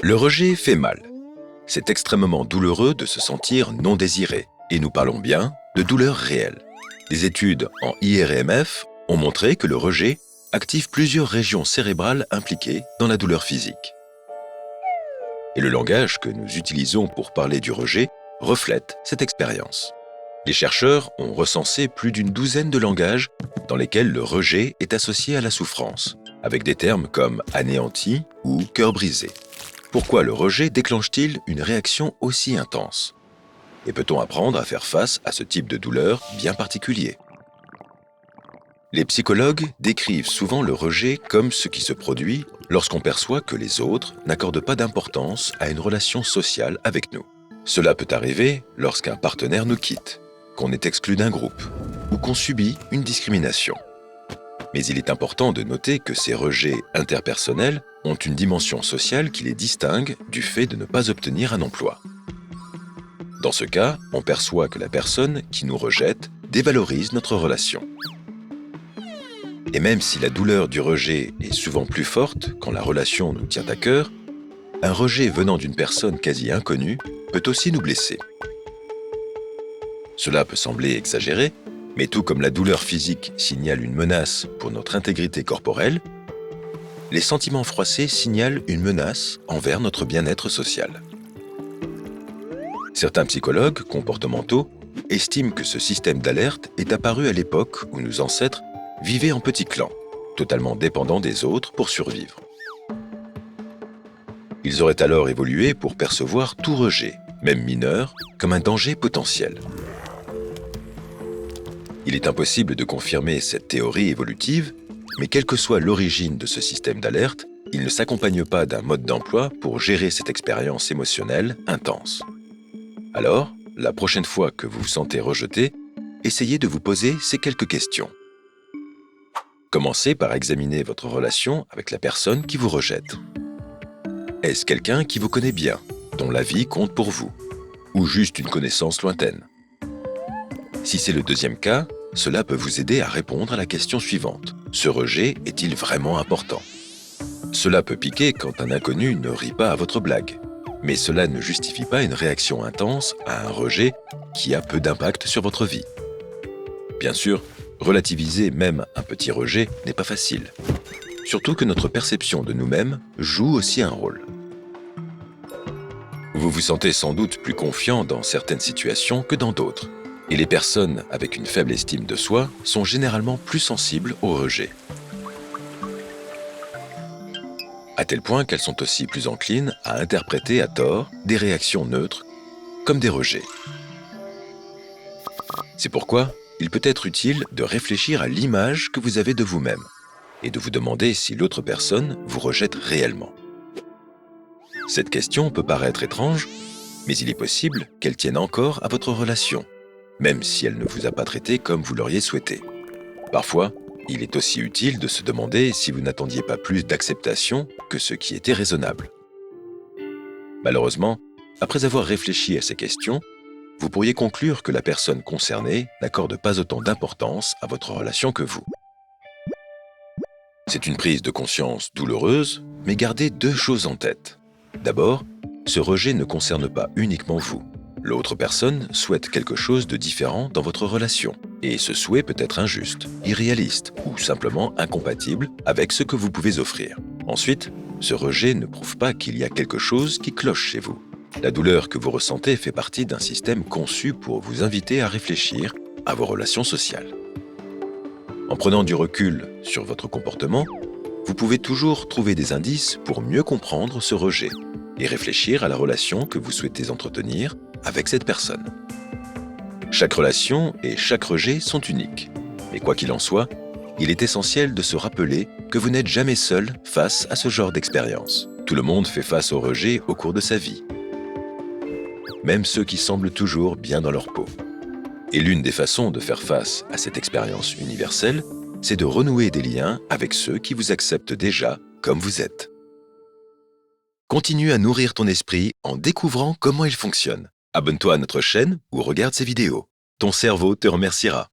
Le rejet fait mal. C'est extrêmement douloureux de se sentir non désiré. Et nous parlons bien de douleur réelle. Des études en IRMF ont montré que le rejet active plusieurs régions cérébrales impliquées dans la douleur physique. Et le langage que nous utilisons pour parler du rejet reflète cette expérience. Les chercheurs ont recensé plus d'une douzaine de langages dans lesquels le rejet est associé à la souffrance, avec des termes comme anéanti ou cœur brisé. Pourquoi le rejet déclenche-t-il une réaction aussi intense? Et peut-on apprendre à faire face à ce type de douleur bien particulier? Les psychologues décrivent souvent le rejet comme ce qui se produit lorsqu'on perçoit que les autres n'accordent pas d'importance à une relation sociale avec nous. Cela peut arriver lorsqu'un partenaire nous quitte, qu'on est exclu d'un groupe ou qu'on subit une discrimination. Mais il est important de noter que ces rejets interpersonnels ont une dimension sociale qui les distingue du fait de ne pas obtenir un emploi. Dans ce cas, on perçoit que la personne qui nous rejette dévalorise notre relation. Et même si la douleur du rejet est souvent plus forte quand la relation nous tient à cœur, un rejet venant d'une personne quasi inconnue peut aussi nous blesser. Cela peut sembler exagéré, mais tout comme la douleur physique signale une menace pour notre intégrité corporelle, les sentiments froissés signalent une menace envers notre bien-être social. Certains psychologues comportementaux estiment que ce système d'alerte est apparu à l'époque où nos ancêtres vivaient en petits clans, totalement dépendants des autres pour survivre. Ils auraient alors évolué pour percevoir tout rejet, même mineur, comme un danger potentiel. Il est impossible de confirmer cette théorie évolutive, mais quelle que soit l'origine de ce système d'alerte, il ne s'accompagne pas d'un mode d'emploi pour gérer cette expérience émotionnelle intense. Alors, la prochaine fois que vous vous sentez rejeté, essayez de vous poser ces quelques questions. Commencez par examiner votre relation avec la personne qui vous rejette. Est-ce quelqu'un qui vous connaît bien, dont la vie compte pour vous, ou juste une connaissance lointaine? Si c'est le deuxième cas, cela peut vous aider à répondre à la question suivante. Ce rejet est-il vraiment important? Cela peut piquer quand un inconnu ne rit pas à votre blague, mais cela ne justifie pas une réaction intense à un rejet qui a peu d'impact sur votre vie. Bien sûr, relativiser même un petit rejet n'est pas facile. Surtout que notre perception de nous-mêmes joue aussi un rôle. Vous vous sentez sans doute plus confiant dans certaines situations que dans d'autres. Et les personnes avec une faible estime de soi sont généralement plus sensibles au rejet. À tel point qu'elles sont aussi plus enclines à interpréter à tort des réactions neutres comme des rejets. C'est pourquoi il peut être utile de réfléchir à l'image que vous avez de vous-même et de vous demander si l'autre personne vous rejette réellement. Cette question peut paraître étrange, mais il est possible qu'elle tienne encore à votre relation, même si elle ne vous a pas traité comme vous l'auriez souhaité. Parfois, il est aussi utile de se demander si vous n'attendiez pas plus d'acceptation que ce qui était raisonnable. Malheureusement, après avoir réfléchi à ces questions, vous pourriez conclure que la personne concernée n'accorde pas autant d'importance à votre relation que vous. C'est une prise de conscience douloureuse, mais gardez deux choses en tête. D'abord, ce rejet ne concerne pas uniquement vous. L'autre personne souhaite quelque chose de différent dans votre relation, et ce souhait peut être injuste, irréaliste ou simplement incompatible avec ce que vous pouvez offrir. Ensuite, ce rejet ne prouve pas qu'il y a quelque chose qui cloche chez vous. La douleur que vous ressentez fait partie d'un système conçu pour vous inviter à réfléchir à vos relations sociales. En prenant du recul sur votre comportement, vous pouvez toujours trouver des indices pour mieux comprendre ce rejet et réfléchir à la relation que vous souhaitez entretenir avec cette personne. Chaque relation et chaque rejet sont uniques, mais quoi qu'il en soit, il est essentiel de se rappeler que vous n'êtes jamais seul face à ce genre d'expérience. Tout le monde fait face au rejet au cours de sa vie, même ceux qui semblent toujours bien dans leur peau. Et l'une des façons de faire face à cette expérience universelle, c'est de renouer des liens avec ceux qui vous acceptent déjà comme vous êtes. Continue à nourrir ton esprit en découvrant comment il fonctionne. Abonne-toi à notre chaîne ou regarde ces vidéos. Ton cerveau te remerciera.